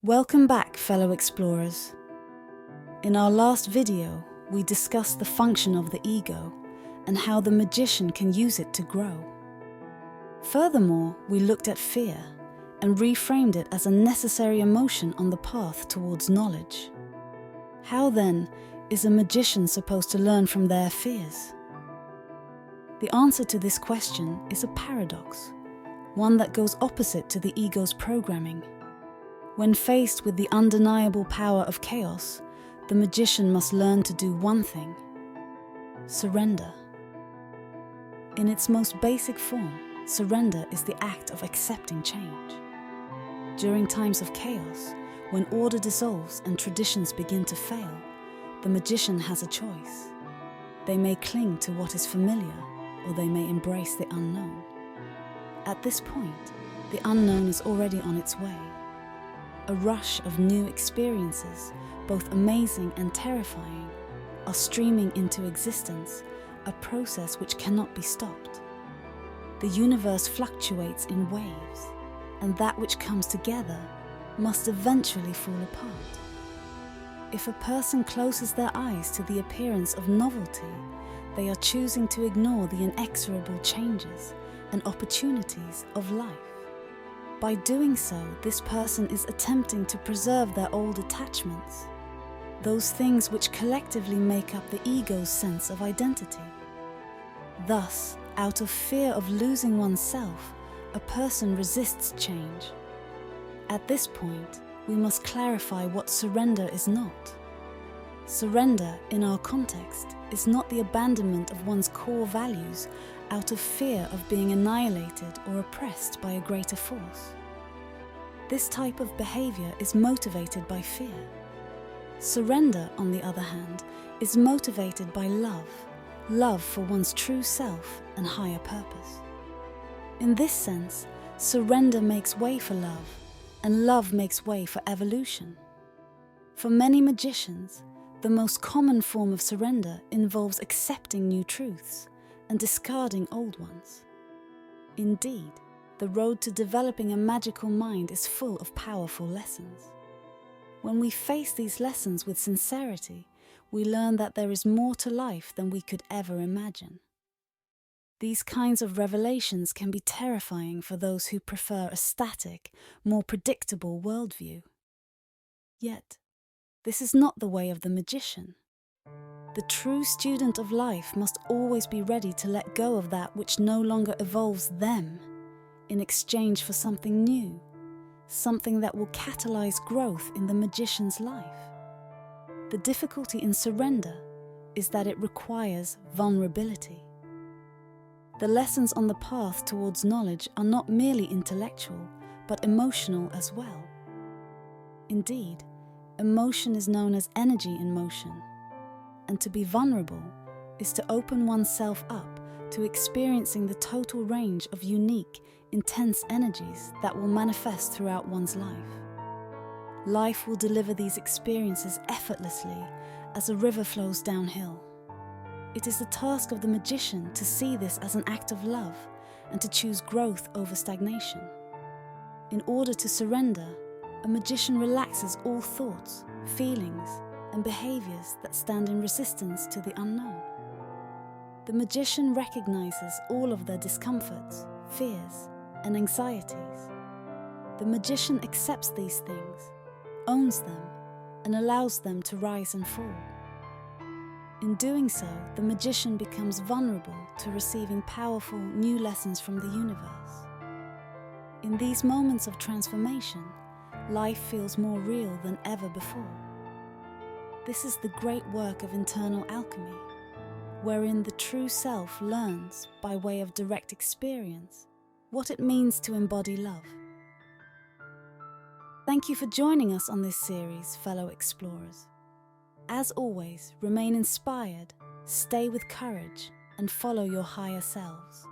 Welcome back, fellow explorers. In our last video, we discussed the function of the ego and how the magician can use it to grow. Furthermore, we looked at fear and reframed it as a necessary emotion on the path towards knowledge. How then is a magician supposed to learn from their fears? The answer to this question is a paradox, one that goes opposite to the ego's programming. When faced with the undeniable power of chaos, the magician must learn to do one thing: surrender. In its most basic form, surrender is the act of accepting change. During times of chaos, when order dissolves and traditions begin to fail, the magician has a choice. They may cling to what is familiar, or they may embrace the unknown. At this point, the unknown is already on its way. A rush of new experiences, both amazing and terrifying, are streaming into existence, a process which cannot be stopped. The universe fluctuates in waves, and that which comes together must eventually fall apart. If a person closes their eyes to the appearance of novelty, they are choosing to ignore the inexorable changes and opportunities of life. By doing so, this person is attempting to preserve their old attachments, those things which collectively make up the ego's sense of identity. Thus, out of fear of losing oneself, a person resists change. At this point, we must clarify what surrender is not. Surrender, in our context, is not the abandonment of one's core values out of fear of being annihilated or oppressed by a greater force. This type of behavior is motivated by fear. Surrender, on the other hand, is motivated by love for one's true self and higher purpose. In this sense, surrender makes way for love, and love makes way for evolution. For many magicians, the most common form of surrender involves accepting new truths and discarding old ones. Indeed, the road to developing a magical mind is full of powerful lessons. When we face these lessons with sincerity, we learn that there is more to life than we could ever imagine. These kinds of revelations can be terrifying for those who prefer a static, more predictable worldview. Yet, this is not the way of the magician. The true student of life must always be ready to let go of that which no longer evolves them, in exchange for something new, something that will catalyze growth in the magician's life. The difficulty in surrender is that it requires vulnerability. The lessons on the path towards knowledge are not merely intellectual, but emotional as well. Indeed, emotion is known as energy in motion, and to be vulnerable is to open oneself up to experiencing the total range of unique, intense energies that will manifest throughout one's life. Life will deliver these experiences effortlessly as a river flows downhill. It is the task of the magician to see this as an act of love and to choose growth over stagnation. In order to surrender, a magician relaxes all thoughts, feelings, and behaviors that stand in resistance to the unknown. The magician recognizes all of their discomforts, fears, and anxieties. The magician accepts these things, owns them, and allows them to rise and fall. In doing so, the magician becomes vulnerable to receiving powerful new lessons from the universe. In these moments of transformation, life feels more real than ever before. This is the great work of internal alchemy, wherein the true self learns, by way of direct experience, what it means to embody love. Thank you for joining us on this series, fellow explorers. As always, remain inspired, stay with courage, and follow your higher selves.